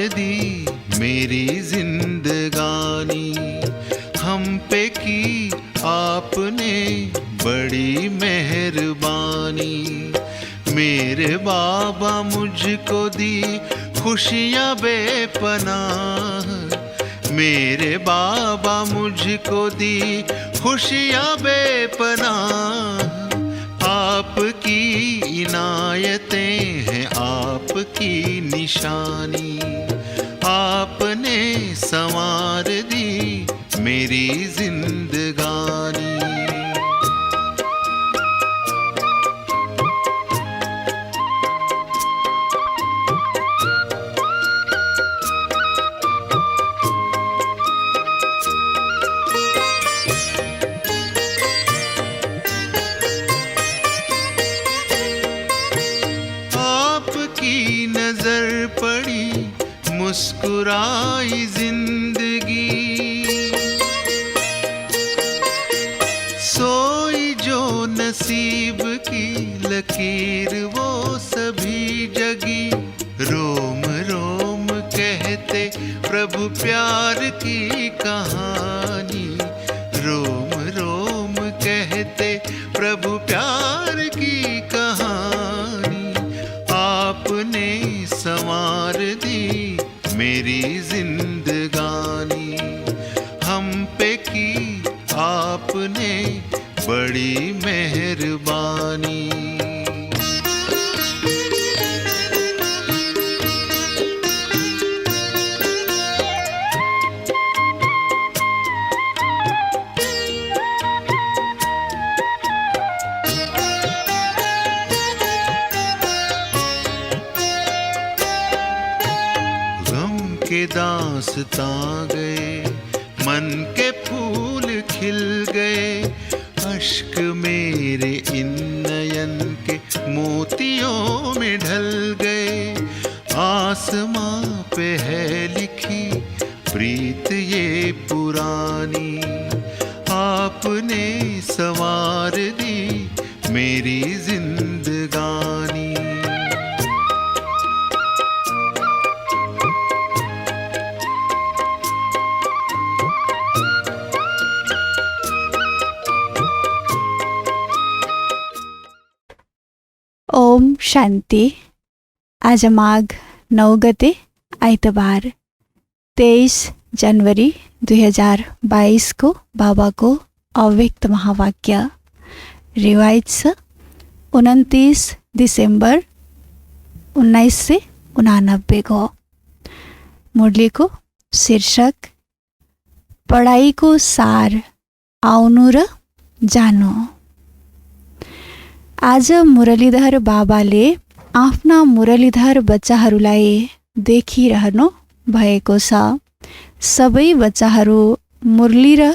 दी मेरी जिंदगानी, हम पे की आपने बड़ी मेहरबानी। मेरे बाबा मुझको दी खुशियाँ बेपनाह, मेरे बाबा मुझको दी खुशियाँ बेपनाह। आपकी इनायतें हैं आपकी निशानी, आपने संवार दी मेरी जिंदगानी। नजर पड़ी मुस्कुराई जिंदगी, सोई जो नसीब की लकीर वो सभी जगी। रोम रोम कहते प्रभु प्यार की कहानी, रोम रोम कहते प्रभु प्यार की कहानी। आपने संवार दी मेरी जिंदगानी, हम पे की आपने बड़ी मेहरबानी। के दास्तां गए, मन के फूल खिल गए, अश्क मेरे इन नयन के मोतियों में ढल गए। आसमां पे है लिखी प्रीत ये पुरानी, आपने संवार दी मेरी जिंदगानी। ओम शांति। आज माघ 9 गते आइतबार 23 जनवरी 2022 को बाबा को अव्यक्त महावाक्य रिवायत 29 दिसंबर 1989 को। मुरली को शीर्षक पढाई को सार आउनु र जानु। आज मुरलीधर बाबाले आफ्ना मुरलीधर बच्चाहरूलाई देखिरहनु भएको छ। सबै बच्चाहरू मुरली र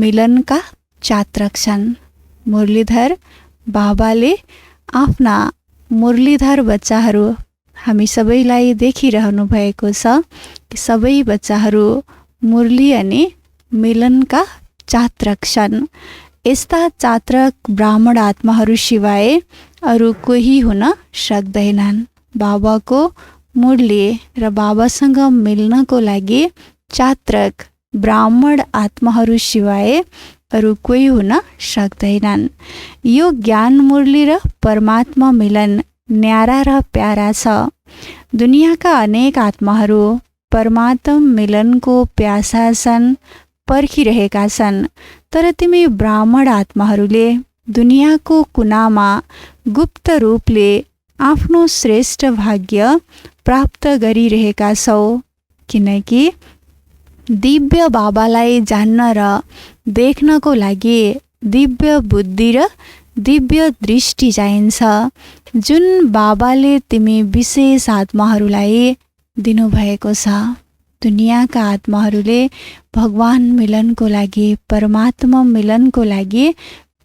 मिलनका चात्रक छन्। मुरलीधर बाबाले आफ्ना मुरलीधर बच्चाहरू हामी सबैलाई देखिरहनु भएको छ कि सबै बच्चाहरू मुरली अनि मिलनका चात्रक छन्। यस्ता चात्रक ब्राह्मण आत्माहरू सिवाय अरू कोही हुन सक्दैनन्। बाबाको मुरली र बाबासँग मिल्नको लागि चात्रक ब्राह्मण आत्माहरू सिवाय अरू कोही हुन सक्दैनन्। यो ज्ञान मुरली र परमात्मा मिलन न्यारा र प्यारा छ। दुनियाँका अनेक आत्माहरू परमात्मा मिलनको प्यासा छन्, पर्खिरहेका छन्। तर तिमी ब्राह्मण आत्माहरूले दुनियाँको कुनामा गुप्त रूपले आफ्नो श्रेष्ठ भाग्य प्राप्त गरिरहेका छौ, किनकि दिव्य बाबालाई जान्न र देख्नको लागि दिव्य बुद्धि र दिव्य दृष्टि चाहिन्छ, जुन बाबाले तिमी विशेष आत्माहरूलाई दिनुभएको छ। दुनियाँका आत्माहरूले भगवान मिलनको लागि, परमात्मा मिलनको लागि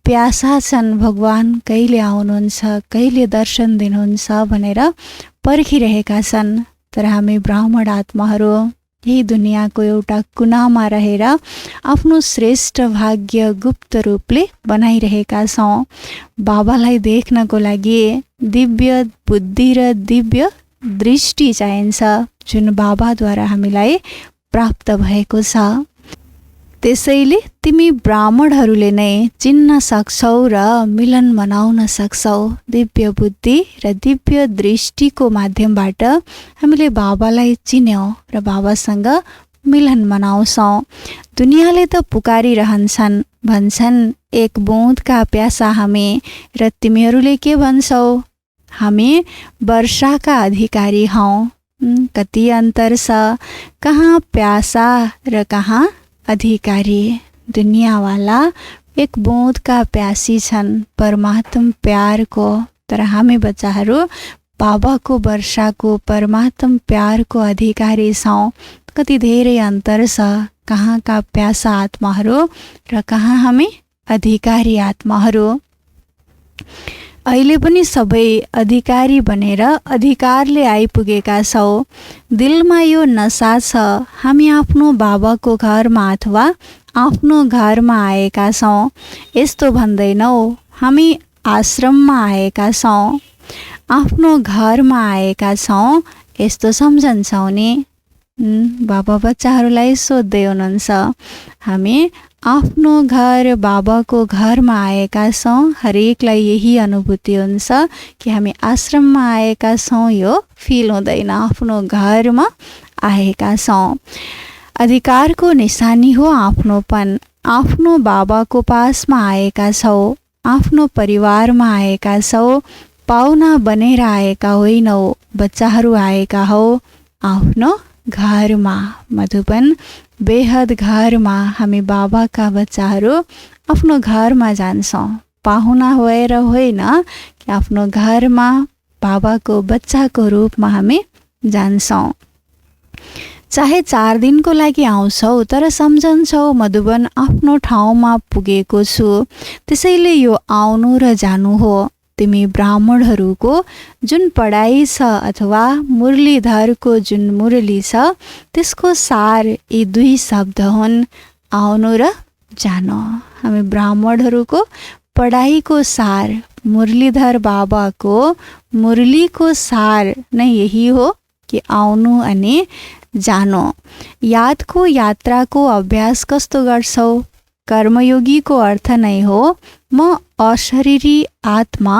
प्यासा छन्। भगवान कहिले आउनुहुन्छ, कहिले दर्शन दिनुहुन्छ भनेर पर्खिरहेका छन्। तर हामी ब्राह्मण आत्माहरू यही दुनियाँको एउटा कुनामा रहेर आफ्नो श्रेष्ठ भाग्य गुप्त रूपले बनाइरहेका छौँ। बाबालाई देख्नको लागि दिव्य बुद्धि र दिव्य दृष्टि चाहिन्छ जुन बाबाद्वारा हामीलाई प्राप्त भएको छ। त्यसैले तिमी ब्राह्मणहरूले नै चिन्न सक्छौ र मिलन बनाउन सक्छौ। दिव्य बुद्धि र दिव्य दृष्टिको माध्यमबाट हामीले बाबालाई चिन्यौँ र बाबासँग मिलन बनाउँछौँ। दुनियाँले त पुकारिरहन्छन्, भन्छन् एक बूँदका प्यासा हामी, र तिमीहरूले के भन्छौ? हामी वर्षाका अधिकारी हौँ। कति अन्तर छ, कहाँ प्यासा र कहाँ अधिकारी। दुनियाँवाला एक बूँदका प्यासी छन् परमात्म प्यारको, तर हामी बच्चाहरू बाबाको वर्षाको परमात्म प्यारको अधिकारी छौँ। कति धेरै अन्तर छ, कहाँका प्यासा आत्माहरू र कहाँ हामी अधिकारी आत्माहरू। अहिले पनि सबै अधिकारी बनेर अधिकारले आइपुगेका छौँ। दिलमा यो नसा छ, हामी आफ्नो बाबाको घरमा अथवा आफ्नो घरमा आएका छौँ। यस्तो भन्दैनौ हामी आश्रममा आएका छौँ, आफ्नो घरमा आएका छौँ, यस्तो सम्झन्छौँ नि। बाबा बच्चाहरूलाई सोध्दै हुनुहुन्छ, हामी आफ्नो घर बाबाको घरमा आएका छौँ। हरेकलाई यही अनुभूति हुन्छ कि हामी आश्रममा आएका छौँ, यो फिल हुँदैन, आफ्नो घरमा आएका छौँ। अधिकारको निशानी हो आफ्नोपन। आफ्नो बाबाको पासमा आएका छौँ, आफ्नो परिवारमा आएका छौँ। पाहुना बनेर आएका होइनौ, बच्चाहरू आएका हौ आफ्नो घरमा। मधुबन बेहद घरमा हामी बाबाका बच्चाहरू आफ्नो घरमा जान्छौँ। पाहुना भएर होइन कि आफ्नो घरमा बाबाको बच्चाको रूपमा हामी जान्छौँ। चाहे 4 दिनको लागि आउँछौ, तर सम्झन्छौ मधुबन आफ्नो ठाउँमा पुगेको छु। त्यसैले यो आउनु र जानु हो। तिमी ब्राह्मणहरूको जुन पढाइ छ अथवा मुरलीधरको जुन मुरली छ, त्यसको सार यी 2 शब्द हुन्, आउनु र जानु। हामी ब्राह्मणहरूको पढाइको सार, मुरलीधर बाबाको मुरलीको सार नै यही हो कि आउनु अनि जानु। यादको यात्राको अभ्यास कस्तो गर्छौ? कर्मयोगीको अर्थ नै हो म अशरीरी आत्मा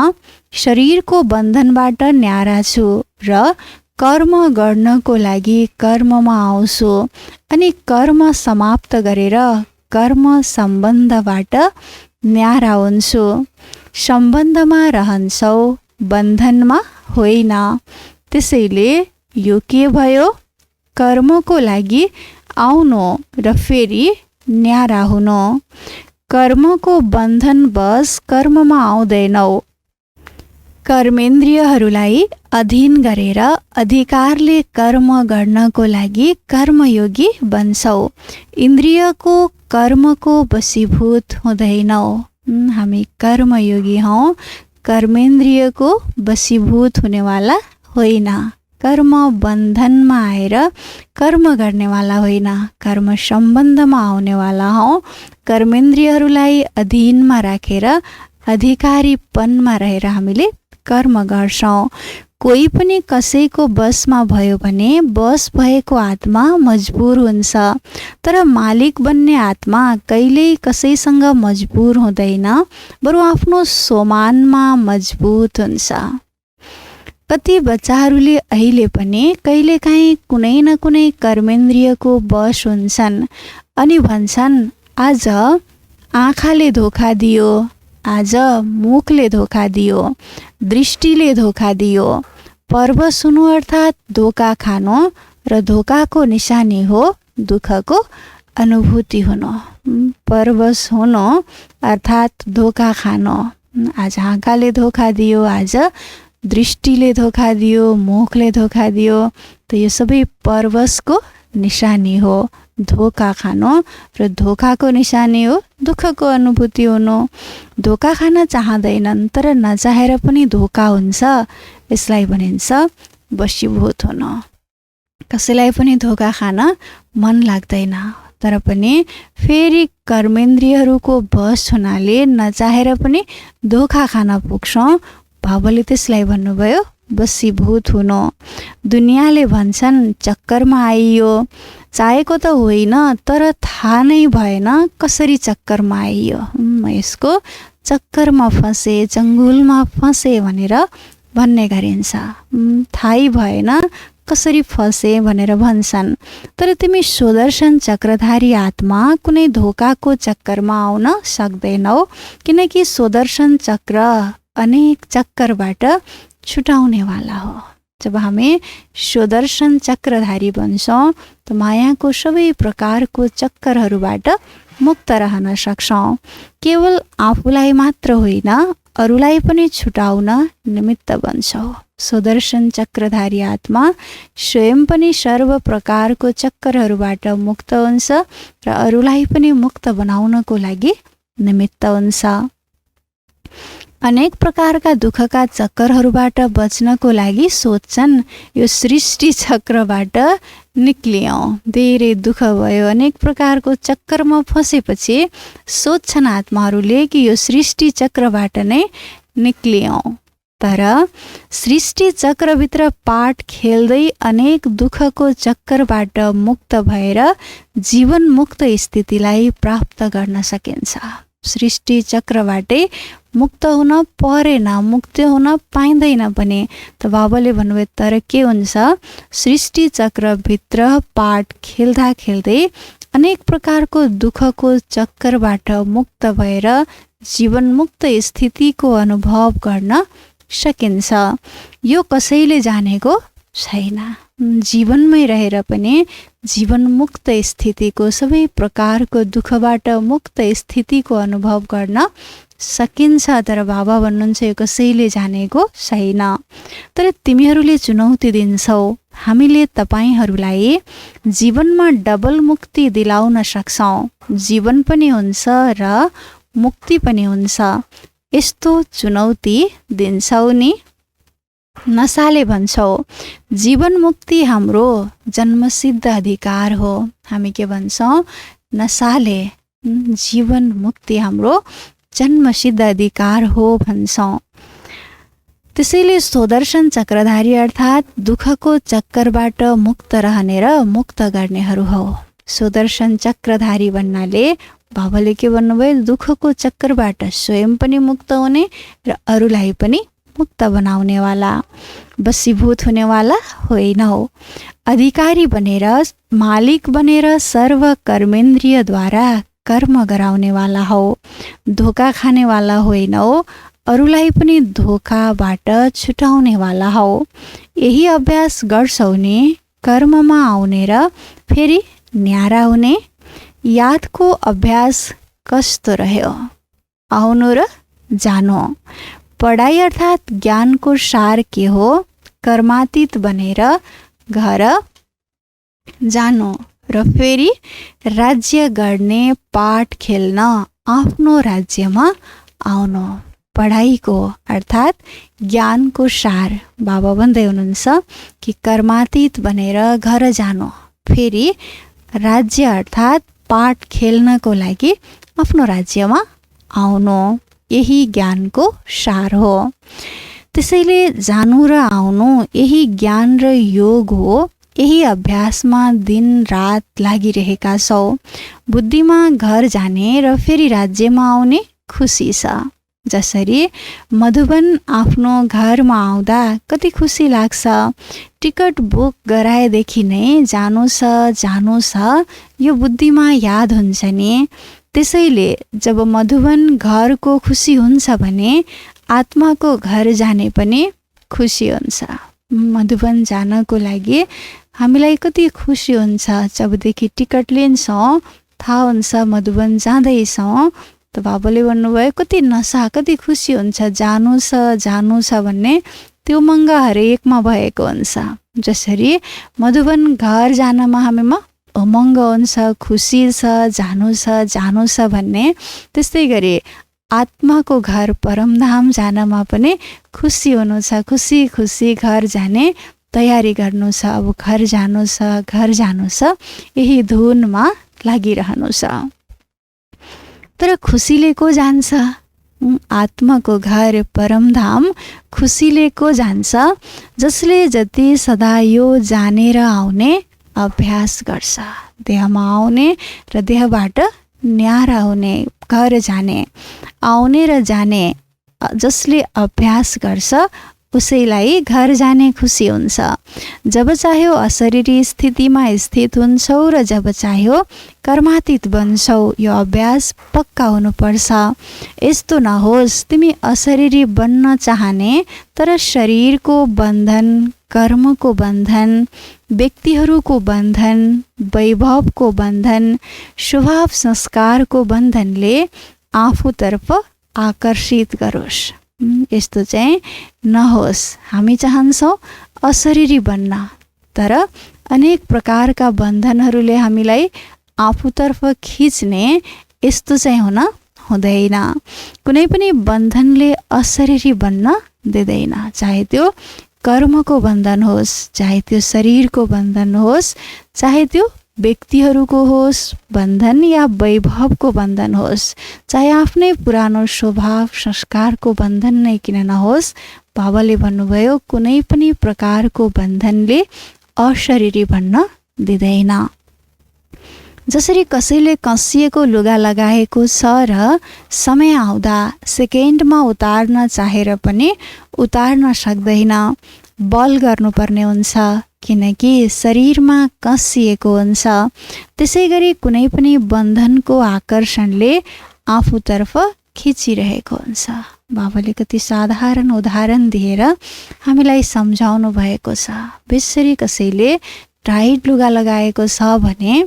शरीरको बन्धनबाट न्यारा छु र कर्म गर्नको लागि कर्ममा आउँछु अनि कर्म समाप्त गरेर कर्म सम्बन्धबाट न्यारा हुन्छु। सम्बन्धमा रहन्छौ, बन्धनमा होइन। त्यसैले यो के भयो? कर्मको लागि आउनु र फेरि न्यारा हुनु। कर्मको बन्धन बस कर्ममा आउँदैनौ। कर्मेन्द्रियहरूलाई अधीन गरेर अधिकारले कर्म गर्नको लागि कर्मयोगी बन्छौ। इन्द्रियको कर्मको वशीभूत हुँदैनौ। हामी कर्मयोगी हौँ, कर्मेन्द्रियको वशीभूत हुनेवाला होइन। कर्म बन्धनमा आएर कर्म गर्नेवाला होइन, कर्म सम्बन्धमा आउनेवाला हौँ। कर्मेन्द्रियहरूलाई अधीनमा राखेर अधिकारीपनमा रहेर हामीले कर्म गर्छौँ। कोही पनि कसैको बसमा भयो भने बस भएको आत्मा मजबुर हुन्छ, तर मालिक बन्ने आत्मा कहिल्यै कसैसँग मजबुर हुँदैन, बरु आफ्नो सोमानमा मजबुत हुन्छ। कति बच्चाहरूले अहिले पनि कहिलेकाहीँ कुनै न कुनै कर्मेन्द्रियको वश हुन्छन् अनि भन्छन् आज आँखाले धोका दियो, आज मुखले धोका दियो, दृष्टिले धोका दियो। पर्व सुनु अर्थात् धोका खानु र धोकाको निशानी हो दुःखको अनुभूति हुनु। परवश हुनु अर्थात् धोका खानु। आज आँखाले धोका दियो, आज दृष्टिले धोका दियो, मुखले धोका दियो, त यो सबै परवशको निशानी हो। धोका खानु र धोकाको निशानी हो दुःखको अनुभूति हुनु। धोका खान चाहँदैनन् तर नचाहेर पनि धोका हुन्छ, यसलाई भनिन्छ वशीभूत हुनु। कसैलाई पनि धोका खान मन लाग्दैन, तर पनि फेरि कर्मेन्द्रियहरूको वश हुनाले नचाहेर पनि धोका खान पुग्छौँ। बाबाले त्यसलाई भन्नुभयो बसीभूत हुनु। दुनियाँले भन्छन् चक्करमा आइयो, चाहेको त होइन तर थाहा नै भएन कसरी चक्करमा आइयो। यसको चक्करमा फँसे, चङ्गुलमा फँसे भनेर भन्ने गरिन्छ। थाहै भएन कसरी फँसे भनेर भन्छन्। तर तिमी सुदर्शन चक्रधारी आत्मा कुनै धोकाको चक्करमा आउन सक्दैनौ, किनकि सुदर्शन चक्र अनेक चक्करबाट छुटाउनेवाला हो। जब हामी सुदर्शन चक्रधारी बन्छौँ त मायाको सबै प्रकारको चक्करहरूबाट मुक्त रहन सक्छौँ। केवल आफूलाई मात्र होइन, अरूलाई पनि छुटाउन निमित्त बन्छौँ। सुदर्शन चक्रधारी आत्मा स्वयं पनि सर्व प्रकारको चक्करहरूबाट मुक्त हुन्छ र अरूलाई पनि मुक्त बनाउनको लागि निमित्त हुन्छ। अनेक प्रकारका दुःखका चक्करहरूबाट बच्नको लागि सोच्छन् यो सृष्टि चक्रबाट निक्लियौँ। धेरै दुःख भयो, अनेक प्रकारको चक्करमा फँसेपछि सोच्छन् आत्माहरूले कि यो सृष्टि चक्रबाट नै निक्लियौँ। तर सृष्टि चक्रभित्र पाठ खेल्दै अनेक दुःखको चक्करबाट मुक्त भएर जीवन मुक्त स्थितिलाई प्राप्त गर्न सकिन्छ। सृष्टि चक्रबाटै मुक्त हुन परेन, मुक्त हुन पाइँदैन पनि। त बाबाले भन्नुभयो तर के हुन्छ, सृष्टि चक्रभित्र पाठ खेल्दा खेल्दै अनेक प्रकारको दुःखको चक्करबाट मुक्त भएर जीवन मुक्त स्थितिको अनुभव गर्न सकिन्छ। यो कसैले जानेको छैन। जीवनमै रहेर पनि जीवन मुक्त स्थितिको, सबै प्रकारको दुःखबाट मुक्त स्थितिको अनुभव गर्न सकिन्छ। तर बाबा भन्नुहुन्छ यो कसैले जानेको छैन। तर तिमीहरूले चुनौती दिन्छौ, हामीले तपाईहरूलाई जीवनमा डबल मुक्ति दिलाउन सक्छौँ। जीवन पनि हुन्छ र मुक्ति पनि हुन्छ। यस्तो चुनौती दिन्छौ नि। नसाले भन्छौ जीवन मुक्ति हाम्रो जन्मसिद्ध अधिकार हो। हामी के भन्छौँ, नसाले जीवन मुक्ति हाम्रो जन्मसिद्ध अधिकार हो भन्छौँ। त्यसैले सुदर्शन चक्रधारी अर्थात् दुःखको चक्करबाट मुक्त रहने र मुक्त गर्नेहरू हो। सुदर्शन चक्रधारी भन्नाले बाबाले के भन्नुभयो, दुःखको चक्करबाट स्वयं पनि मुक्त हुने र अरूलाई पनि मुक्त बनाउनेवाला, बसीभूत हुनेवाला होइन हो। अधिकारी बनेर, मालिक बनेर सर्व कर्मेन्द्रियद्वारा कर्म गराउनेवाला हो। धोका खानेवाला होइन हो, अरूलाई पनि धोकाबाट छुटाउनेवाला हो। यही अभ्यास गर्छौ नि कर्ममा आउने र फेरि न्यारा हुने। यादको अभ्यास कस्तो रह्यो, आउनु र जानु। पढाइ अर्थात् ज्ञानको सार के हो, कर्मातीत बनेर घर जानु र फेरि राज्य गर्ने, पाठ खेल्न आफ्नो राज्यमा आउनु। पढाइको अर्थात् ज्ञानको सार बाबा भन्दै हुनुहुन्छ कि कर्मातीत बनेर घर जानु, फेरि राज्य अर्थात् पाठ खेल्नको लागि आफ्नो राज्यमा आउनु। यही ज्ञानको सार हो। त्यसैले जानु र आउनु यही ज्ञान र योग हो। यही अभ्यासमा दिन रात लागिरहेका छौ। बुद्धिमा घर जाने र फेरि राज्यमा आउने खुसी छ। जसरी मधुबन आफ्नो घरमा आउँदा कति खुसी लाग्छ। टिकट बुक गराएदेखि नै जानु छ यो बुद्धिमा याद हुन्छ नि। त्यसैले जब मधुबन घरको खुसी हुन्छ भने आत्माको घर जाने पनि खुसी हुन्छ। मधुबन जानको लागि हामीलाई कति खुसी हुन्छ। जबदेखि टिकट लिन्छौँ थाहा हुन्छ मधुबन जाँदैछौँ त बाबाले भन्नुभयो कति नसा, कति खुसी हुन्छ। जानु छ भन्ने त्यो मङ्ग हरेकमा भएको हुन्छ। जसरी मधुबन घर जानमा हामीमा उमङ्ग हुन्छ, खुसी छ, जानु छ भन्ने, त्यस्तै गरी आत्माको घर परमधाम जानमा पनि खुसी हुनु छ। खुसी खुसी घर जाने तयारी गर्नु छ। अब घर जानु छ यही धुनमा लागिरहनु छ। तर खुसीले को जान्छ? आत्माको घर परमधाम खुसीले को जान्छ, जसले जति सदा यो जानेर आउने अभ्यास गर्छ। देहमा आउने र देहबाट न्यारा हुने, घर जाने, आउने र जाने जसले अभ्यास गर्छ उसैलाई घर जाने खुसी हुन्छ। जब चाह्यो अशरीरी स्थितिमा स्थित हुन्छौ र जब चाह्यो कर्मातीत बन्छौ, यो अभ्यास पक्का हुनुपर्छ। यस्तो नहोस् तिमी अशरीरी बन्न चाहने तर शरीरको बन्धन, कर्मको बन्धन, व्यक्तिहरूको बन्धन, वैभवको बन्धन, स्वभाव संस्कारको बन्धनले आफूतर्फ आकर्षित गरोस्। यस्तो चाहिँ नहोस्। हामी चाहन्छौँ अशरीरी बन्न, तर अनेक प्रकारका बन्धनहरूले हामीलाई आफूतर्फ खिच्ने, यस्तो चाहिँ हुँदैन। कुनै पनि बन्धनले अशरीरी बन्न दिँदैन, चाहे त्यो कर्मको बन्धन होस्, चाहे त्यो शरीरको बन्धन होस्, चाहे त्यो व्यक्तिहरूको होस् बन्धन या वैभवको बन्धन होस्, चाहे आफ्नै पुरानो स्वभाव संस्कारको बन्धन नै किन नहोस्। बाबाले भन्नुभयो कुनै पनि प्रकारको बन्धनले अशरीरी बन्न दिँदैन। जसरी कसैले कसिएको लुगा लगाएको छ र समय आउँदा सेकेन्डमा उतार्न चाहेर पनि उतार्न सक्दैन, बल गर्नुपर्ने हुन्छ, किनकि शरीरमा कसिएको हुन्छ। त्यसै गरी कुनै पनि बन्धनको आकर्षणले आफूतर्फ खिचिरहेको हुन्छ। बाबाले कति साधारण उदाहरण दिएर हामीलाई सम्झाउनु भएको छ। बेसरी कसैले टाइट लुगा लगाएको छ भने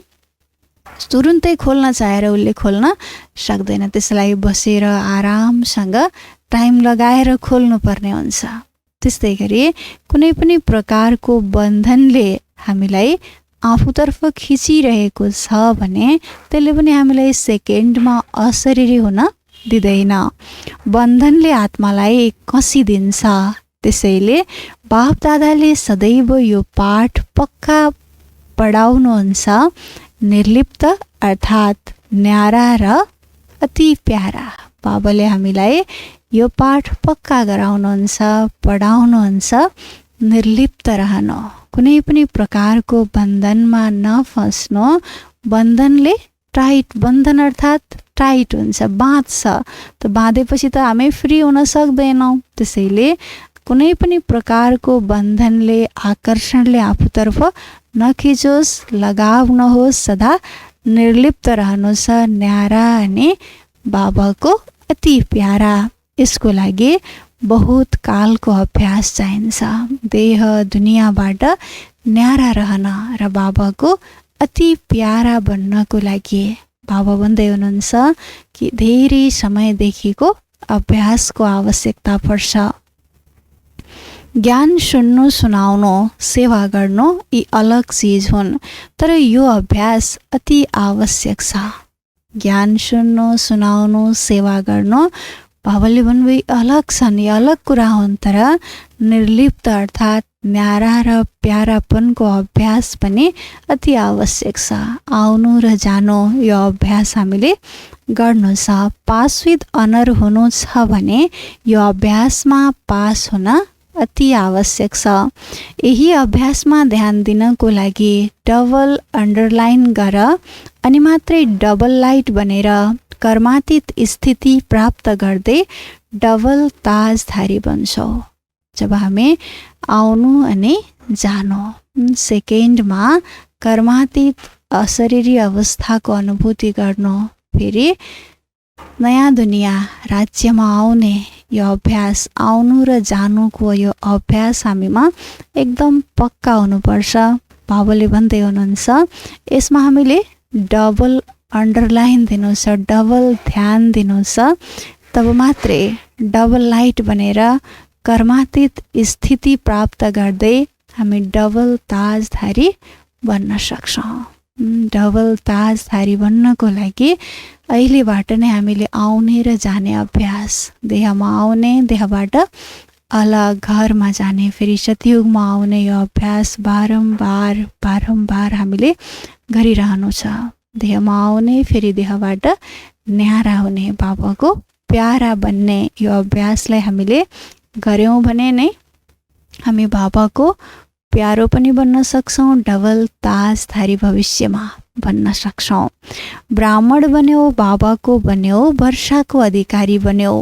तुरुन्तै खोल्न चाहेर उसले खोल्न सक्दैन, त्यसलाई बसेर आरामसँग टाइम लगाएर खोल्नुपर्ने हुन्छ। त्यस्तै गरी कुनै पनि प्रकारको बन्धनले हामीलाई आफूतर्फ खिचिरहेको छ भने त्यसले पनि हामीलाई सेकेन्डमा अशरीरी हुन दिँदैन। बन्धनले आत्मालाई कसिदिन्छ। त्यसैले बाप दादाले सदैव यो पाठ पक्का पढाउनुहुन्छ, निर्लिप्त अर्थात् न्यारा र अति प्यारा। बाबाले हामीलाई यो पाठ पक्का गराउनुहुन्छ, पढाउनुहुन्छ, निर्लिप्त रहनु, कुनै पनि प्रकारको बन्धनमा नफस्नु। बन्धनले टाइट, बन्धन अर्थात् टाइट हुन्छ, बाँध्छ, त बाँधेपछि त हामी फ्री हुन सक्दैनौँ। त्यसैले कुनै पनि प्रकारको बन्धनले आकर्षणले आफूतर्फ नखिचोस्, लगाव नहोस्, सदा निर्लिप्त रहनुहोस्, न्यारा अनि बाबाको अति प्यारा। यसको लागि बहुत कालको अभ्यास चाहिन्छ। देह दुनियाँबाट न्यारा रहन र बाबाको अति प्यारा बन्नको लागि बाबा भन्दै हुनुहुन्छ कि धेरै समयदेखिको अभ्यासको आवश्यकता पर्छ। ज्ञान सुन्नु, सुनाउनु, सेवा गर्नु यी अलग चिज हुन्, तर यो अभ्यास अति आवश्यक छ। ज्ञान सुन्नु, सुनाउनु, सेवा गर्नु बाबाले भन्नुभयो अलग छन्, यी अलग कुरा हुन्, तर निर्लिप्त अर्थात् न्यारा र प्यारापनको अभ्यास पनि अति आवश्यक छ। आउनु र जानु यो अभ्यास हामीले गर्नु छ। पास विथ अनर हुनु छ भने यो अभ्यासमा पास हुन अति आवश्यक छ। यही अभ्यासमा ध्यान दिनको लागि डबल अन्डरलाइन गर अनि मात्रै डबल लाइट बनेर कर्मातीत स्थिति प्राप्त गर्दै डबल ताजधारी बन्छौँ। जब हामी आउनु अनि जानु, सेकेन्डमा कर्मातीत अशरीरी अवस्थाको अनुभूति गर्नु, फेरि नयाँ दुनियाँ राज्यमा आउने यो अभ्यास, आउनु र जानुको यो अभ्यास हामीमा एकदम पक्का हुनुपर्छ। बाबाले भन्दै हुनुहुन्छ यसमा हामीले डबल अन्डरलाइन दिनु छ, डबल ध्यान दिनु छ, तब मात्रै डबल लाइट बनेर कर्मातीत स्थिति प्राप्त गर्दै हामी डबल ताजधारी बन्न सक्छौँ। डबल ताजधारी बन्नको लागि अहिलेबाट नै हामीले आउने र जाने अभ्यास, देहमा आउने, देहबाट अलग घरमा जाने, फेरि सतयुगमा आउने यो अभ्यास बारम्बार हामीले गरिरहनु छ। देहमा आउने, फेरि देहबाट न्यारा हुने, बाबाको प्यारा बन्ने यो अभ्यासलाई हामीले गऱ्यौँ भने नै हामी बाबाको प्यारो पनि बन्न सक्छौँ, डबल ताजधारी भविष्यमा बन्न सक्छौँ। ब्राह्मण बन्यौ, बाबाको बन्यौ, वर्षाको अधिकारी बन्यौ,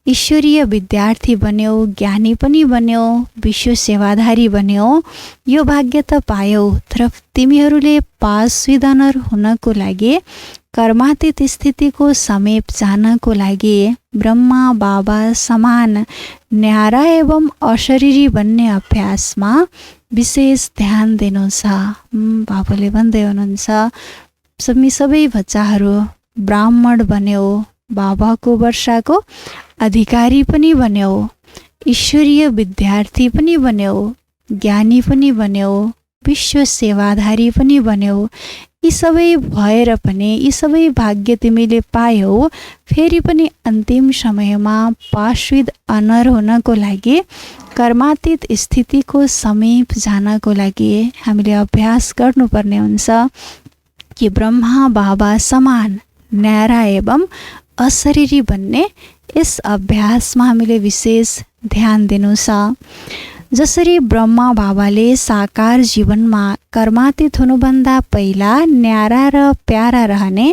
ईश्वरीय विद्यार्थी बन्यौ, ज्ञानी पनि बन्यौ, विश्व सेवाधारी बन्यौ। यो भाग्य त पायौ, तर तिमीहरूले पासविदनर हुनको लागि, कर्मातीत स्थितिको समीप जानको लागि ब्रह्मा बाबा समान न्यारा एवं अशरीरी बन्ने अभ्यासमा विशेष ध्यान दिनु छ। बाबाले भन्दै हुनुहुन्छ सबै बच्चाहरू ब्राह्मण बन्यौ, बाबाको वर्षाको अधिकारी पनि बन्यौ, ईश्वरीय विद्यार्थी पनि बन्यौ, ज्ञानी पनि बन्यौ, विश्व सेवाधारी पनि बन्यौ। यी सबै भएर पनि, यी सबै भाग्य तिमीले पायौ, फेरि पनि अन्तिम समयमा पाशविद अनर हुनको लागि, कर्मातीत स्थितिको समीप जानको लागि हामीले अभ्यास गर्नुपर्ने हुन्छ कि ब्रह्मा बाबा समान न्यारा एवं अशरीरी बन्ने यस अभ्यासमा हामीले विशेष ध्यान दिनु छ। जसरी ब्रह्मा बाबाले साकार जीवनमा कर्मातीत हुनुभन्दा पहिला न्यारा र प्यारा रहने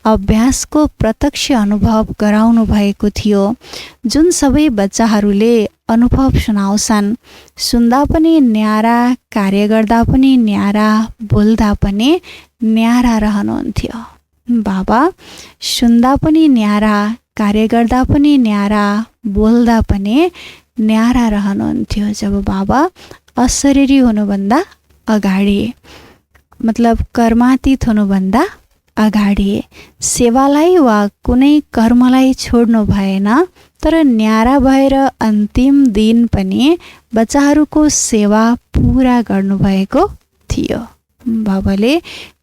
अभ्यासको प्रत्यक्ष अनुभव गराउनु भएको थियो, जुन सबै बच्चाहरूले अनुभव सुनाउँछन्। सुन्दा पनि न्यारा, कार्य गर्दा पनि न्यारा, बोल्दा पनि न्यारा रहनुहुन्थ्यो। बाबा सुन्दा पनि न्यारा, कार्य गर्दा पनि न्यारा, बोल्दा पनि न्यारा रहनुहुन्थ्यो। जब बाबा अशरीरी हुनुभन्दा अगाडि, मतलब कर्मातीत हुनुभन्दा अगाडि सेवालाई वा कुनै कर्मलाई छोड्नु भएन, तर न्यारा भएर अन्तिम दिन पनि बच्चाहरूको सेवा पुरा गर्नुभएको थियो। बाबाले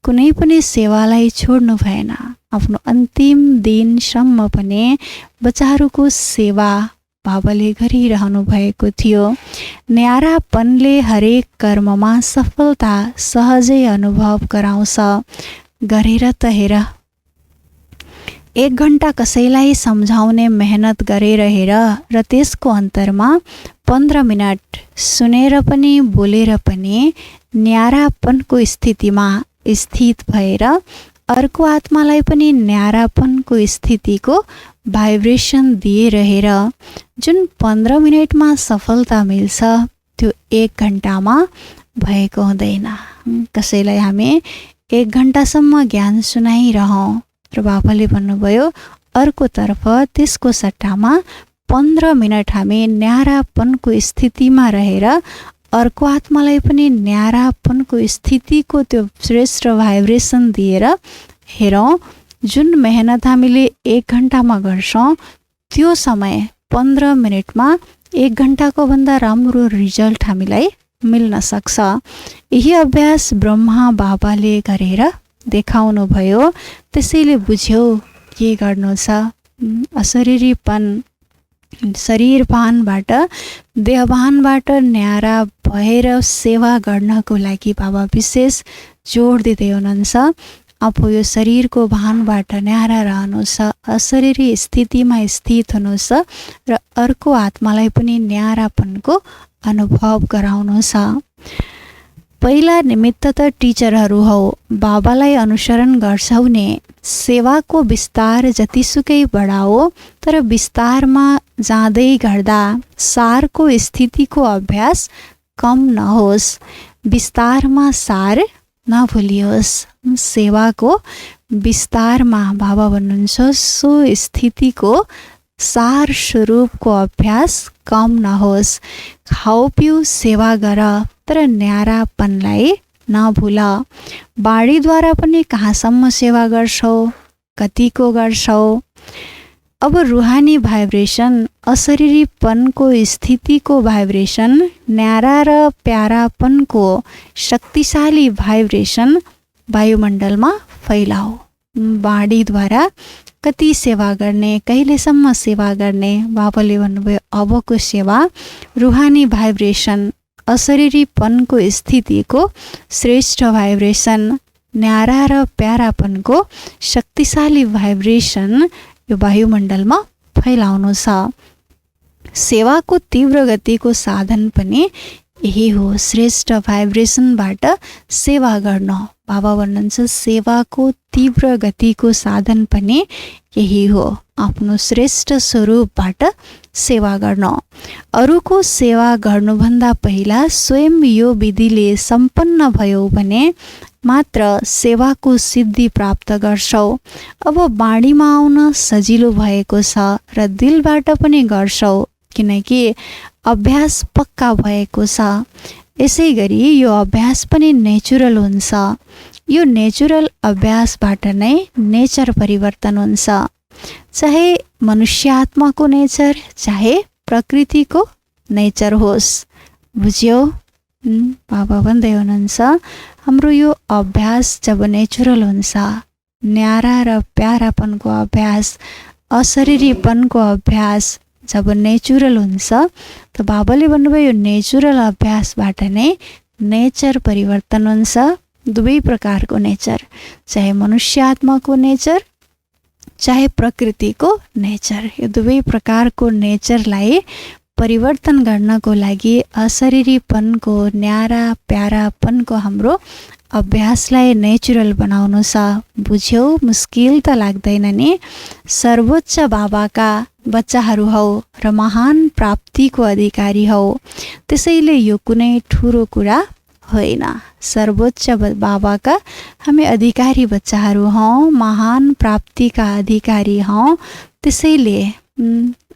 कुनै पनि सेवालाई छोड्नु भएन, आफ्नो अन्तिम दिनसम्म पनि बच्चाहरूको सेवा बाबाले गरिरहनु भएको थियो। न्यारापनले हरेक कर्ममा सफलता सहजै अनुभव गराउँछ। गरेर त हेर, 1 घण्टा कसैलाई सम्झाउने मेहनत गरेर हेर र त्यसको अन्तरमा 15 मिनट सुनेर पनि बोलेर पनि न्यारापनको स्थितिमा स्थित भएर अर्को आत्मालाई पनि न्यारापनको स्थितिको भाइब्रेसन दिएर हेर। जुन 15 मिनटमा सफलता मिल्छ त्यो 1 घण्टामा भएको हुँदैन। कसैलाई हामी 1 घण्टासम्म ज्ञान सुनाइरहौँ र बाबाले भन्नुभयो अर्कोतर्फ त्यसको सट्टामा 15 मिनट हामी न्यारापनको स्थितिमा रहेर अर्को आत्मालाई पनि न्यारापनको स्थितिको त्यो श्रेष्ठ भाइब्रेसन दिएर हेरौँ। जुन मेहनत हामीले 1 घण्टामा गर्छौँ त्यो समय 15 मिनटमा 1 घण्टाको भन्दा राम्रो रिजल्ट हामीलाई मिल्न सक्छ। यही अभ्यास ब्रह्मा बाबाले गरेर देखाउनु भयो। त्यसैले बुझ्यौ के गर्नु छ। अशरीरीपन, शरीरभानबाट देहभानबाट न्यारा भएर सेवा गर्नको लागि बाबा विशेष जोड दिँदै हुनुहुन्छ। आफू यो शरीरको भानबाट न्यारा रहनु छ, अशरीरी स्थितिमा स्थित हुनु छ र अर्को आत्मालाई पनि न्यारापनको अनुभव गराउनु छ। पहिला निमित्त त टिचरहरू हौ, बाबालाई अनुसरण गर्छौ ने। सेवाको विस्तार जतिसुकै बढाओ, तर विस्तारमा जाँदै गर्दा सारको स्थितिको अभ्यास कम नहोस्। विस्तारमा सार नभुलियोस्। सेवाको विस्तारमा बाबा भन्नुहुन्छ सो स्थितिको सार स्वरूपको अभ्यास कम नहोस्। खाऊ पिउ सेवा गर, तर न्यारापनलाई नभुल। बाढीद्वारा पनि कहाँसम्म सेवा गर्छौ, कतिको गर्छौ। अब रुहानी भाइब्रेसन, अशरीरीपनको स्थितिको भाइब्रेसन, न्यारा र प्यारापनको शक्तिशाली भाइब्रेसन वायुमण्डलमा फैलाऊ। बाढीद्वारा कति सेवा गर्ने, कहिलेसम्म सेवा गर्ने। बाबाले भन्नुभयो अबको सेवा रुहानी भाइब्रेसन, अशरीरीपनको स्थितिको श्रेष्ठ भाइब्रेसन, न्यारा र प्यारापनको शक्तिशाली भाइब्रेसन यो वायुमण्डलमा फैलाउनु छ। सेवाको तीव्र गतिको साधन पनि यही हो, श्रेष्ठ भाइब्रेसनबाट सेवा गर्न। बाबा भन्नुहुन्छ सेवाको तीव्र गतिको साधन पनि यही हो, आफ्नो श्रेष्ठ स्वरूपबाट सेवा गर्न। अरूको सेवा गर्नुभन्दा पहिला स्वयं यो विधिले सम्पन्न भयो भने मात्र सेवाको सिद्धि प्राप्त गर्छौ। अब बाणीमा आउन सजिलो भएको छ र दिलबाट पनि गर्छौ, किनकि अभ्यास पक्का भएको छ। यसै गरी यो अभ्यास पनि नेचुरल हुन्छ। यो नेचुरल अभ्यासबाट नै नेचर परिवर्तन हुन्छ, चाहे मनुष्यात्माको नेचर चाहे प्रकृतिको नेचर होस्। बुझ्यौ? बाबा भन्दै हुनुहुन्छ हाम्रो यो अभ्यास जब नेचुरल हुन्छ, न्यारा र प्यारापनको अभ्यास, अशरीरीपनको अभ्यास जब नेचुरल हुन्छ, त बाबाले भन्नुभयो यो नेचुरल अभ्यासबाट नै नेचर परिवर्तन हुन्छ। दुवै प्रकारको नेचर, चाहे मनुष्यात्माको नेचर चाहे प्रकृतिको नेचर, यो दुवै प्रकारको नेचरलाई परिवर्तन गर्नको लागि अशरीरीपनको, न्यारा प्यारापनको हाम्रो अभ्यासलाई नेचुरल बनाउनु छ। बुझ्यौ? मुस्किल त लाग्दैन नि। सर्वोच्च बाबाका बच्चाहरू हौ र महान प्राप्तिको अधिकारी हौ, त्यसैले यो कुनै ठुलो कुरा होइन। सर्वोच्च बाबाका हामी अधिकारी बच्चाहरू हौँ, महान प्राप्तिका अधिकारी हौँ। त्यसैले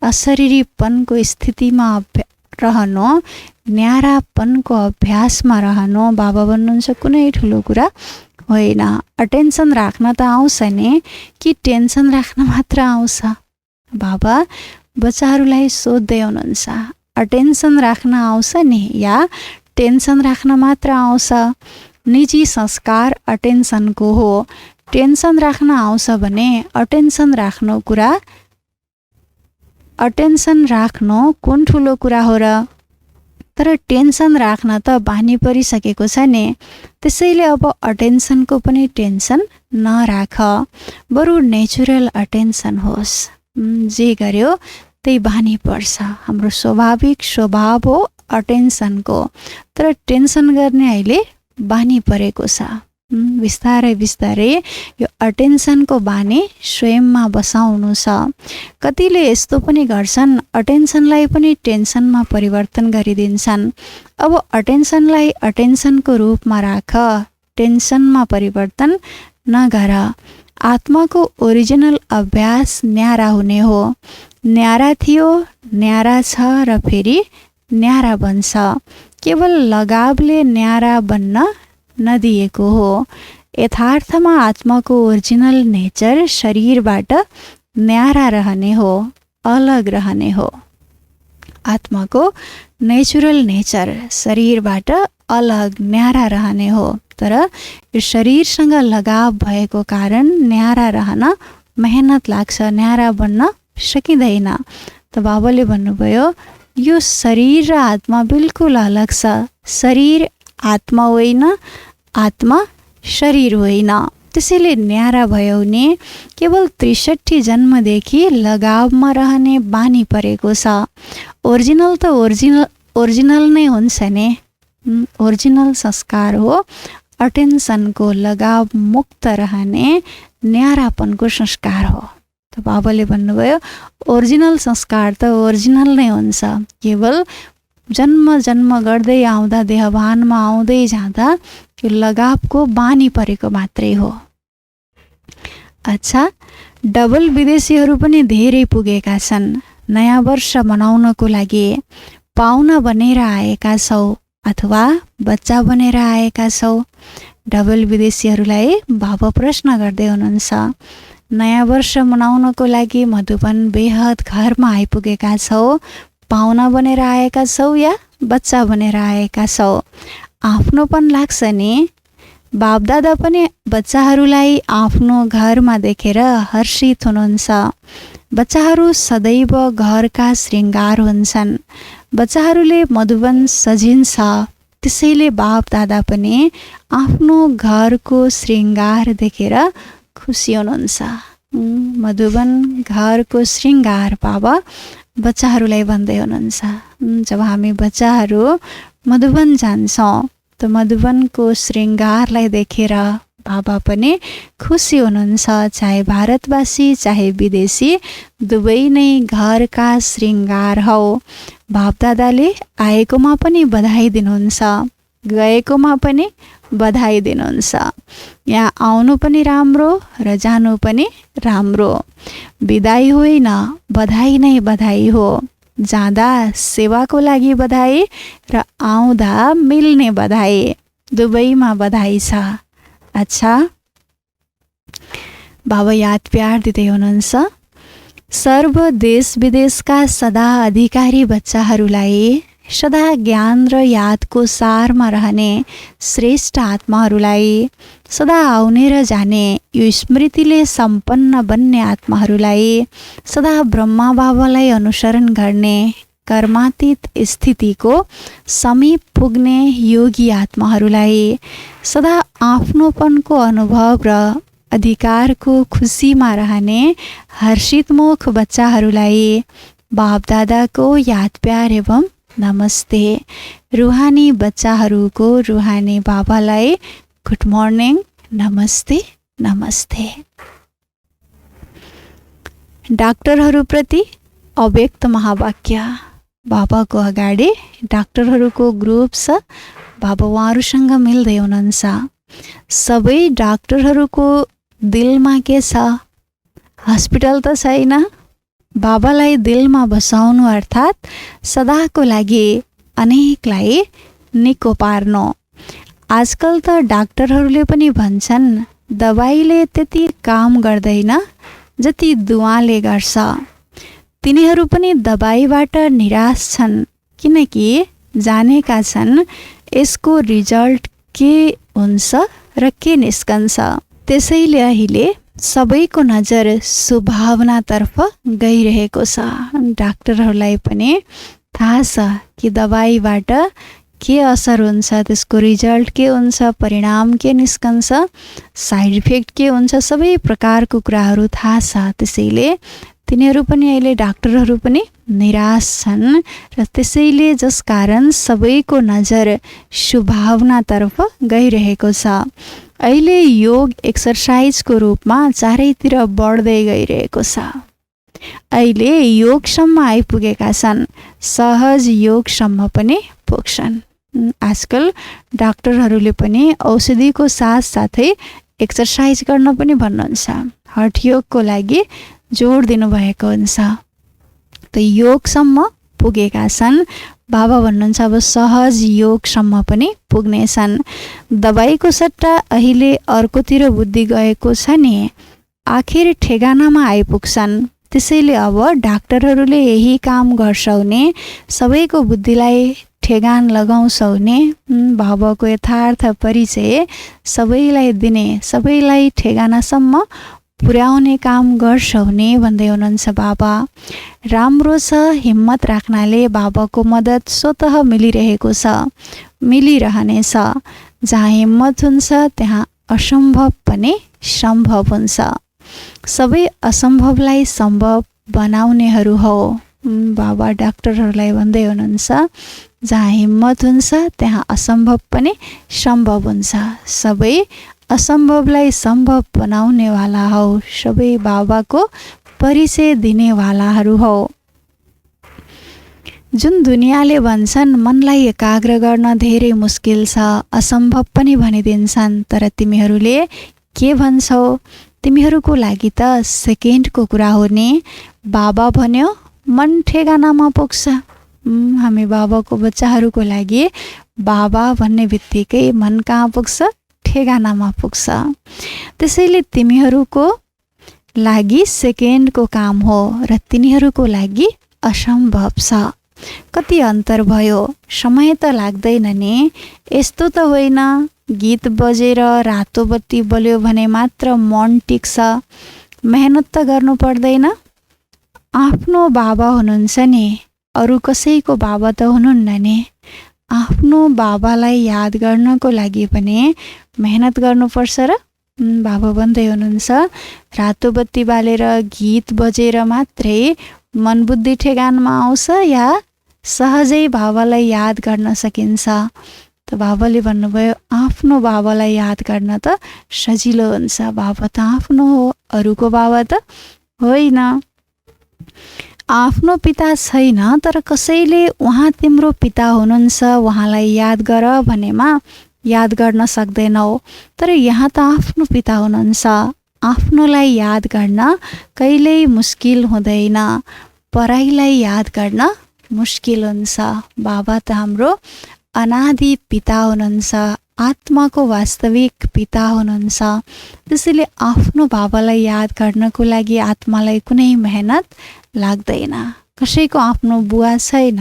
अशरीरीपनको स्थितिमा रहनु, न्यारापनको अभ्यासमा रहनु बाबा भन्नुहुन्छ कुनै ठुलो कुरा होइन। अटेन्सन राख्न त आउँछ नि, कि टेन्सन राख्न मात्र आउँछ? बाबा बच्चाहरूलाई सोध्दै हुनुहुन्छ, अटेन्सन राख्न आउँछ नि या टेन्सन राख्न मात्र आउँछ? निजी संस्कार अटेन्सनको हो। टेन्सन राख्न आउँछ भने अटेन्सन राख्नु कुन ठुलो कुरा हो र? तर टेन्सन राख्न त बानी परिसकेको छ नि। त्यसैले अब अटेन्सनको पनि टेन्सन नराख, बरु नेचुरल अटेन्सन होस्। जे गर्यो त्यही बानी पर्छ। हाम्रो स्वाभाविक स्वभाव हो अटेन्सनको, तर टेन्सन गर्ने अहिले बानी परेको छ। बिस्तारै बिस्तारै यो अटेन्सनको बानी स्वयंमा बसाउनु छ। कतिले यस्तो पनि गर्छन्, अटेन्सनलाई पनि टेन्सनमा परिवर्तन गरिदिन्छन्। अब अटेन्सनलाई अटेन्सनको रूपमा राख, टेन्सनमा परिवर्तन नगर। आत्माको ओरिजिनल अभ्यास न्यारा हुने हो। न्यारा थियो, न्यारा छ र फेरि न्यारा बन्छ। केवल लगावले न्यारा बन्न नदिएको हो। यथार्थमा आत्माको ओरिजिनल नेचर शरीरबाट न्यारा रहने हो, अलग रहने हो। आत्माको नेचुरल नेचर शरीरबाट अलग न्यारा रहने हो, तर यो शरीरसँग लगाव भएको कारण न्यारा रहन मेहनत लाग्छ, न्यारा बन्न सकिँदैन। त बाबाले भन्नुभयो यो शरीर र आत्मा बिल्कुल अलग छ। शरीर आत्मा होइन, आत्मा शरीर होइन। त्यसैले न्यारा भयो भने केवल 63 जन्मदेखि लगावमा रहने बानी परेको छ। ओरिजिनल त ओरिजिनल नै हुन्छ नि। ओरिजिनल संस्कार हो अटेन्सनको, लगाव मुक्त रहने न्यारापनको संस्कार हो। त बाबाले भन्नुभयो ओरिजिनल संस्कार त ओरिजिनल नै हुन्छ, केवल जन्म जन्म गर्दै आउँदा देहभानमा आउँदै जाँदा यो लगावको बानी परेको मात्रै हो। अच्छा, डबल विदेशीहरू पनि धेरै पुगेका छन्। नयाँ वर्ष मनाउनको लागि पाहुना बनेर आएका छौ अथवा बच्चा बनेर आएका छौ। डबल विदेशीहरूलाई बाबा प्रश्न गर्दै हुनुहुन्छ, नयाँ वर्ष मनाउनको लागि मधुबन बेहद घरमा आइपुगेका छौ, पाहुना बनेर आएका छौ या बच्चा बनेर आएका छौ? आफ्नोपन लाग्छ नि। बापदादा पनि बच्चाहरूलाई आफ्नो घरमा देखेर हर्षित हुनुहुन्छ। बच्चाहरू सदैव घरका श्रृङ्गार हुन्छन्। बच्चाहरूले मधुबन सजिन्छ, त्यसैले बापदादा पनि आफ्नो घरको श्रृङ्गार देखेर खुसी हुनुहुन्छ। मधुबन घरको श्रृङ्गार बाबा बच्चाहरूलाई भन्दै हुनुहुन्छ। जब हामी बच्चाहरू मधुबन जान्छौँ त मधुबनको श्रृङ्गारलाई देखेर बाबा पनि खुसी हुनुहुन्छ। चाहे भारतवासी चाहे विदेशी दुवै नै घरका श्रृङ्गार हौ। बापदादाले आएकोमा पनि बधाई दिनुहुन्छ, गएकोमा पनि बधाई दिनुहुन्छ। यहाँ आउनु पनि राम्रो र जानु पनि राम्रो। बिदाई होइन, बधाई नै बधाई हो। जाँदा सेवाको लागि बधाई र आउँदा मिल्ने बधाई, दुवैमा बधाई छ। अच्छा, बाबा याद प्यार दिँदै हुनुहुन्छ। सर्व देश विदेशका सदा अधिकारी बच्चाहरूलाई, सदा ज्ञान र यादको सारमा रहने श्रेष्ठ आत्माहरूलाई, सदा आउने र जाने यो स्मृतिले सम्पन्न बन्ने आत्माहरूलाई, सदा ब्रह्मा बाबालाई अनुसरण गर्ने कर्मातीत स्थितिको समीप पुग्ने योगी आत्माहरूलाई, सदा आफ्नोपनको अनुभव र अधिकारको खुसीमा रहने हर्षितमुख बच्चाहरूलाई बापदादाको याद प्यार एवं नमस्ते। रुहानी बच्चाहरूको रुहानी बाबालाई गुड मर्निङ, नमस्ते नमस्ते। डाक्टरहरूप्रति अव्यक्त महावाक्य। बाबाको अगाडि डाक्टरहरूको ग्रुप छ। बाबा उहाँहरूसँग मिल्दै हुनुहुन्छ। सबै डाक्टरहरूको दिलमा के छ? हस्पिटल त छैन। बाबालाई दिलमा बसाउनु अर्थात् सदाको लागि अनेकलाई निको पार्नु। आजकल त डाक्टरहरूले पनि भन्छन् दबाईले त्यति काम गर्दैन जति दुआले गर्छ। तिनीहरू पनि दबाईबाट निराश छन्, किनकि जानेका छन् यसको रिजल्ट के हुन्छ र के निस्कन्छ। त्यसैले अहिले सबैको नजर सुभावनातर्फ गइरहेको छ। डाक्टरहरूलाई पनि थाहा छ कि दबाईबाट के असर हुन्छ, त्यसको रिजल्ट के हुन्छ, परिणाम के निस्कन्छ, साइड इफेक्ट के हुन्छ, सबै प्रकारको कुराहरू थाहा छ। त्यसैले तिनीहरू पनि अहिले डाक्टरहरू पनि निराश छन् र त्यसैले जसकारण सबैको नजर सुभावनातर्फ गइरहेको छ। अहिले योग एक्सर्साइजको रूपमा चारैतिर बढ्दै गइरहेको छ। अहिले योगसम्म आइपुगेका छन्, सहज योगसम्म पनि पुग्छन्। आजकल डाक्टरहरूले पनि औषधिको साथसाथै एक्सर्साइज गर्न पनि भन्नुहुन्छ। हठयोगको लागि जोड दिनुभएको हुन्छ। त योगसम्म पुगेका छन्। बाबा भन्नुहुन्छ अब सहज योगसम्म पनि पुग्नेछन्। दबाईको सट्टा अहिले अर्कोतिर बुद्धि गएको छ नि, आखिर ठेगानामा आइपुग्छन्। त्यसैले अब डाक्टरहरूले यही काम गर्छौने, सबैको बुद्धिलाई ठेगान लगाउँछौने, बाबाको यथार्थ परिचय सबैलाई दिने, सबैलाई ठेगानासम्म पुर्याउने काम गर्छौने भन्दै हुनुहुन्छ बाबा। राम्रो छ, हिम्मत राख्नाले बाबाको मद्दत स्वतः मिलिरहेको छ, मिलिरहनेछ। जहाँ हिम्मत हुन्छ त्यहाँ असम्भव पनि सम्भव हुन्छ। सबै असम्भवलाई सम्भव बनाउनेहरू हौ। बाबा डाक्टरहरूलाई भन्दै हुनुहुन्छ जहाँ हिम्मत हुन्छ त्यहाँ असम्भव पनि सम्भव हुन्छ। सबै असम्भवलाई सम्भव बनाउनेवाला हौ, सबै बाबाको परिचय दिनेवालाहरू हौ। जुन दुनियाँले भन्छन् मनलाई एकाग्र गर्न धेरै मुस्किल छ, असम्भव पनि भनिदिन्छन्, तर तिमीहरूले के भन्छौ? तिमीहरूको लागि त सेकेन्डको कुरा हो नि। बाबा भन्यो मन ठेगानामा पुग्छ। हामी बाबाको बच्चाहरूको लागि बाबा भन्ने बित्तिकै मन कहाँ पुग्छ? ठेगानामा पुग्छ। त्यसैले तिमीहरूको लागि सेकेन्डको काम हो र तिनीहरूको लागि असम्भव छ। कति अन्तर भयो, समय त लाग्दैन नि। यस्तो त होइन गीत बजेर रातो बत्ती बल्यो भने मात्र मन टिक्छ। मेहनत त गर्नु पर्दैन। आफ्नो बाबा हुनुहुन्छ नि, अरू कसैको बाबा त हुनुहुन्न नि। आफ्नो बाबालाई याद गर्नको लागि पनि मेहनत गर्नुपर्छ र बाबा भन्दै हुनुहुन्छ रातो बत्ती बालेर गीत बजेर मात्रै मन बुद्धि ठेगानमा आउँछ या सहजै बाबालाई याद गर्न सकिन्छ? त बाबाले भन्नुभयो आफ्नो बाबालाई याद गर्न त सजिलो हुन्छ। बाबा त आफ्नो हो, अरूको बाबा त होइन। आफ्नो पिता छैन तर कसैले उहाँ तिम्रो पिता हुनुहुन्छ, उहाँलाई याद गर भनेमा याद गर्न सक्दैनौ। तर यहाँ त आफ्नो पिता हुनुहुन्छ, आफ्नोलाई याद गर्न कहिल्यै मुस्किल हुँदैन, पराईलाई याद गर्न मुस्किल हुन्छ। बाबा त हाम्रो अनादि पिता हुनुहुन्छ, आत्माको वास्तविक पिता हुनुहुन्छ। त्यसैले आफ्नो बाबालाई याद गर्नको लागि आत्मालाई कुनै मेहनत लाग्दैन। कसैको आफ्नो बुवा छैन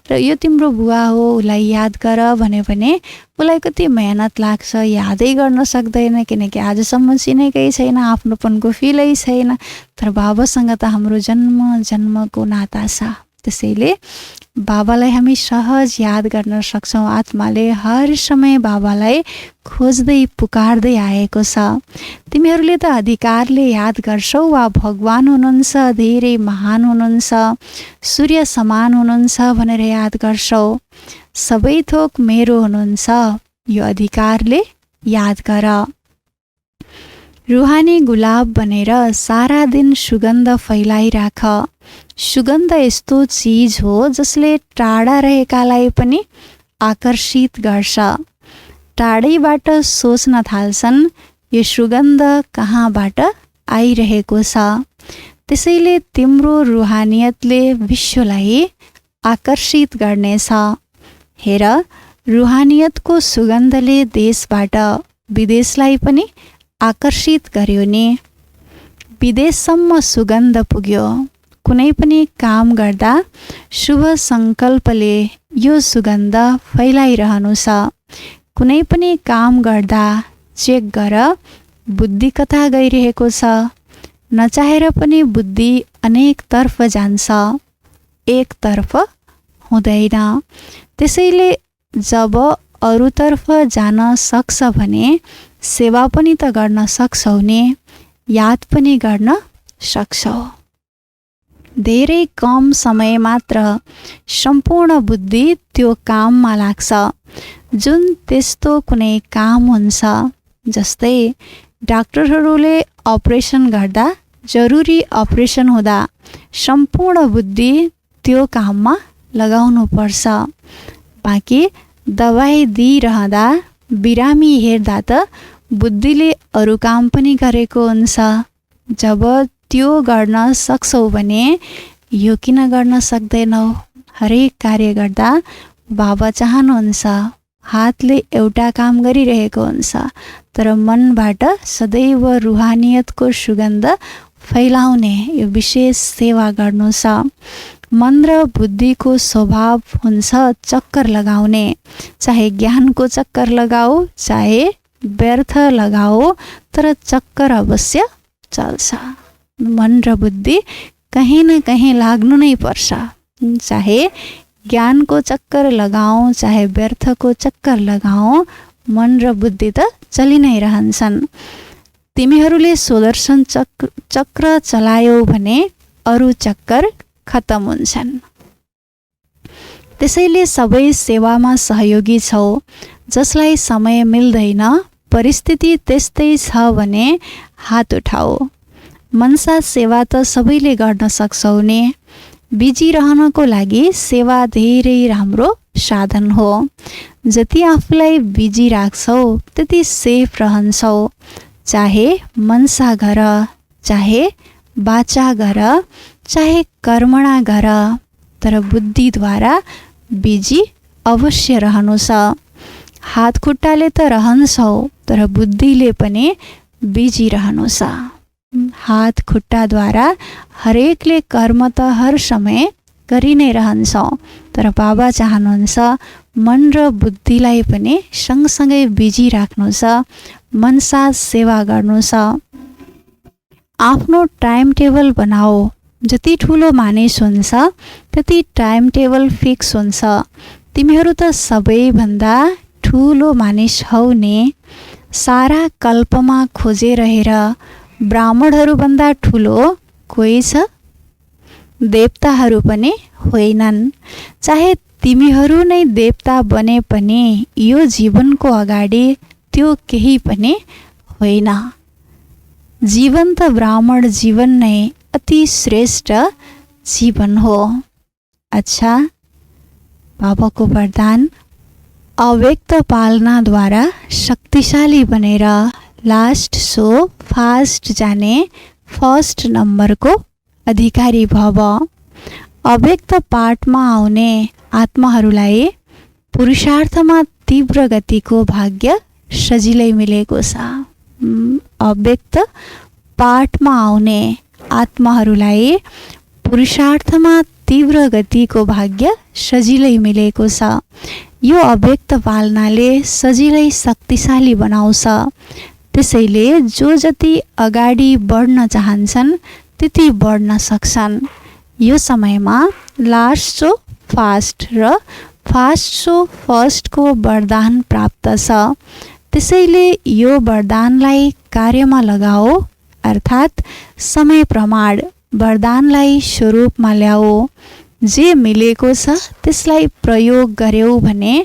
र यो तिम्रो बुवा हो, उसलाई याद गर भन्यो भने उसलाई कति मेहनत लाग्छ, यादै गर्न सक्दैन, किनकि आजसम्म चिनेकै छैन, आफ्नोपनको फिलै छैन। तर बाबासँग त हाम्रो जन्म जन्मको नाता छ। त्यसैले बाबालाई हामी सहज याद गर्न सक्छौँ। आत्माले हर समय बाबालाई खोज्दै पुकार्दै आएको छ। तिमीहरूले त अधिकारले याद गर्छौ वा भगवान हुनुहुन्छ, धेरै महान हुनुहुन्छ, सूर्य समान हुनुहुन्छ भनेर याद गर्छौ। सबै थोक मेरो हुनुहुन्छ, यो अधिकारले याद गर। रुहानी गुलाब बनेर सारा दिन सुगन्ध फैलाइराख। सुगन्ध यस्तो चिज हो जसले टाढा रहेकालाई पनि आकर्षित गर्छ। टाढैबाट सोच्न थाल्छन् यो सुगन्ध कहाँबाट आइरहेको छ। त्यसैले तिम्रो रुहानियतले विश्वलाई आकर्षित गर्नेछ। हेर, रुहानियतको सुगन्धले देशबाट विदेशलाई पनि आकर्षित गर्यो नि। विदेशसम्म सुगन्ध पुग्यो। कुनै पनि काम गर्दा शुभ सङ्कल्पले यो सुगन्ध फैलाइरहनु छ। कुनै पनि काम गर्दा चेक गर बुद्धि कता गइरहेको छ। नचाहेर पनि बुद्धि अनेकतर्फ जान्छ, एकतर्फ हुँदैन। त्यसैले जब अरूतर्फ जान सक्छ भने सेवा पनि त गर्न सक्छौ नि, याद पनि गर्न सक्छौ। धेरै कम समय मात्र सम्पूर्ण बुद्धि त्यो काममा लाग्छ जुन त्यस्तो कुनै काम हुन्छ। जस्तै डाक्टरहरूले अपरेसन गर्दा, जरुरी अपरेसन हुँदा सम्पूर्ण बुद्धि त्यो काममा लगाउनु पर्छ। बाँकी दबाई दिइरहँदा, बिरामी हेर्दा त बुद्धिले अरू काम पनि गरेको हुन्छ। जब त्यो गर्न सक्छौ भने यो किन गर्न सक्दैनौ? हरेक कार्य गर्दा बाबा चाहनुहुन्छ हातले एउटा काम गरिरहेको हुन्छ, तर मनबाट सदैव रुहानियतको सुगन्ध फैलाउने यो विशेष सेवा गर्नु छ। मन र बुद्धिको स्वभाव हुन्छ चक्कर लगाउने। चाहे ज्ञानको चक्कर लगाऊ, चाहे व्यर्थ लगाऊ, तर चक्कर अवश्य चल्छ। मन र बुद्धि कहीँ न कहीँ लाग्नु नै पर्छ। चाहे ज्ञानको चक्कर लगाऊ, चाहे व्यर्थको चक्कर लगाऊ, मन र बुद्धि त चलि नै रहन्छन्। तिमीहरूले सुदर्शन चक्र चलायौ भने अरू चक्कर खत्तम हुन्छन्। त्यसैले सबै सेवामा सहयोगी छौ। जसलाई समय मिल्दैन, परिस्थिति त्यस्तै छ भने हात उठाऊ। मनसा सेवा त सबैले गर्न सक्छौ नि। बिजी रहनको लागि सेवा धेरै राम्रो साधन हो। जति आफूलाई बिजी राख्छौ त्यति सेफ रहन्छौ। चाहे मनसा गर, चाहे वाचा गर, चाहे कर्मणा गर, तर बुद्धिद्वारा बिजी अवश्य रहनु छ। हात खुट्टाले त रहन्छौ, तर बुद्धिले पनि बिजी रहनु छ। हात खुट्टाद्वारा हरेकले कर्म त हर समय गरि नै रहन्छौ, तर बाबा चाहनुहुन्छ मन र बुद्धिलाई पनि सँगसँगै बिजी राख्नु छ, मनसा सेवा गर्नु छ। आफ्नो टाइम टेबल बनाऊ। जति ठुलो मानिस हुन्छ त्यति टाइम टेबल फिक्स हुन्छ। तिमीहरू त सबैभन्दा ठुलो मानिस हौ नि। सारा कल्पमा खोजे रहेर ब्राह्मणहरूभन्दा ठुलो कोही छ? देवताहरू पनि होइनन्। चाहे तिमीहरू नै देवता बने पनि यो जीवनको अगाडि त्यो केही पनि होइन। जीवन्त ब्राह्मण जीवन नै अति श्रेष्ठ जीवन हो। अच्छा, बाबाको वरदान, अव्यक्त पालनाद्वारा शक्तिशाली बनेर लास्ट सो फास्ट जाने फर्स्ट नम्बरको अधिकारी भव। अव्यक्त पाठमा आउने आत्माहरूलाई पुरुषार्थमा तीव्र गतिको भाग्य सजिलै मिलेको छ। अव्यक्त पाठमा आउने आत्माहरूलाई पुरुषार्थमा तीव्र गतिको भाग्य सजिलै मिलेको छ। यो अव्यक्त पालनाले सजिलै शक्तिशाली बनाउँछ। त्यसैले जो जति अगाडि बढ्न चाहन्छन् त्यति बढ्न सक्छन्। यो समयमा लास्ट सो फास्ट र फास्ट सो फर्स्टको वरदान प्राप्त छ। त्यसैले यो वरदानलाई कार्यमा लगाओ, अर्थात् समय प्रमाण वरदानलाई स्वरूपमा ल्याओ। जे मिलेको छ त्यसलाई प्रयोग गर्यौ भने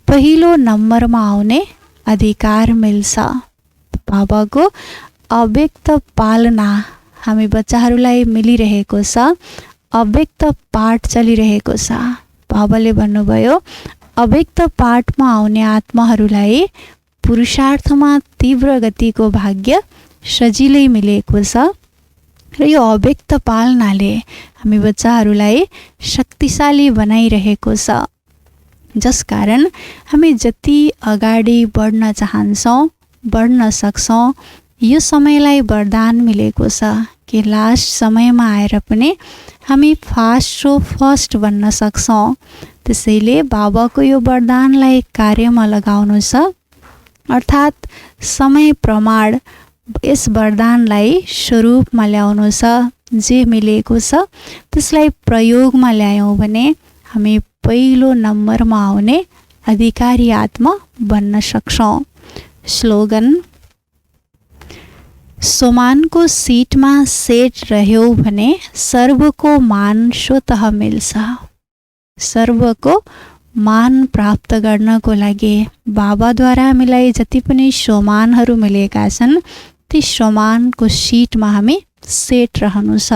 पहिलो नम्बरमा आउने अधिकार मिल्छ। बाबाको अव्यक्त पालना हामी बच्चाहरूलाई मिलिरहेको छ। अव्यक्त पाठ चलिरहेको छ। बाबाले भन्नुभयो अव्यक्त पाठमा आउने आत्माहरूलाई पुरुषार्थमा तीव्र गतिको भाग्य सजिलै मिलेको छ र यो अव्यक्त पालनाले हामी बच्चाहरूलाई शक्तिशाली बनाइरहेको छ। जसकारण हामी जति अगाडि बढ्न चाहन्छौँ बढ्न सक्छौँ। यो समयलाई वरदान मिलेको छ कि लास्ट समयमा आएर पनि हामी फास्ट सो फर्स्ट बन्न सक्छौँ। त्यसैले बाबाको यो वरदानलाई कार्यमा लगाउनु छ, अर्थात् समय प्रमाण यस वरदानलाई स्वरूपमा ल्याउनु छ। जे मिलेको छ त्यसलाई प्रयोगमा ल्यायौँ भने हामी पहिलो नम्बरमा आउने अधिकारी आत्मा बन्न सक्छौँ। स्लोगन, सोमानको सिटमा सेट रह्यौ भने सर्वको मान स्वतः मिल्छ। सर्वको मान प्राप्त गर्नको लागि बाबाद्वारा हामीलाई जति पनि सोमानहरू मिलेका छन् ती सोमानको सिटमा हामी सेट रहनु छ।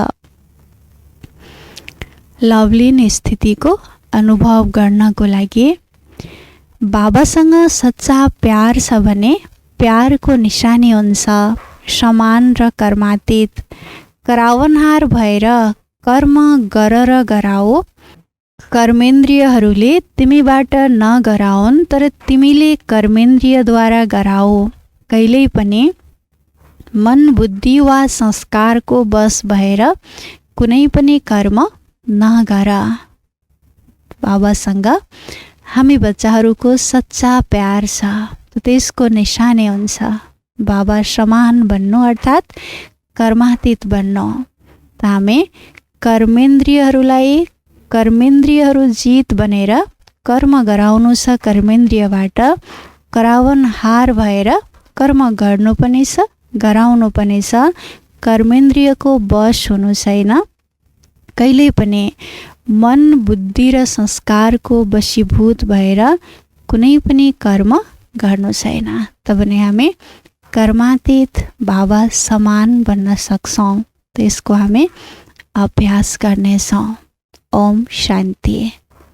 लभलीन स्थितिको अनुभव गर्नको लागि बाबासँग सच्चा प्यार छ भने प्यारको निशानी हुन्छ समान र कर्मातीत। करावनहार भएर कर्म गर र गराओ। कर्मेन्द्रियहरूले तिमीबाट नगराउन् तर तिमीले कर्मेन्द्रियद्वारा गराओ। कहिल्यै पनि मन बुद्धि वा संस्कारको बस भएर कुनै पनि कर्म नगर। बाबासँग हामी बच्चाहरूको सच्चा प्यार छ, त्यसको निशानी हुन्छ बाबा समान बन्नु, अर्थात् कर्मातीत बन्नु। त हामी कर्मेन्द्रियहरू जित बनेर कर्म गराउनु छ कर्मेन्द्रियबाट। करावन हार भएर कर्म गर्नु पनि छ गराउनु पनि छ। कर्मेन्द्रियको बस हुनु छैन। कहिल्यै पनि मन बुद्धि र संस्कारको वशीभूत भएर कुनै पनि कर्म गर्नु छैन। तब पनि हामी कर्मातीत बाबा समान बन्न सक्छौँ। त्यसको हामी अभ्यास गर्नेछौँ। ओम शान्ति।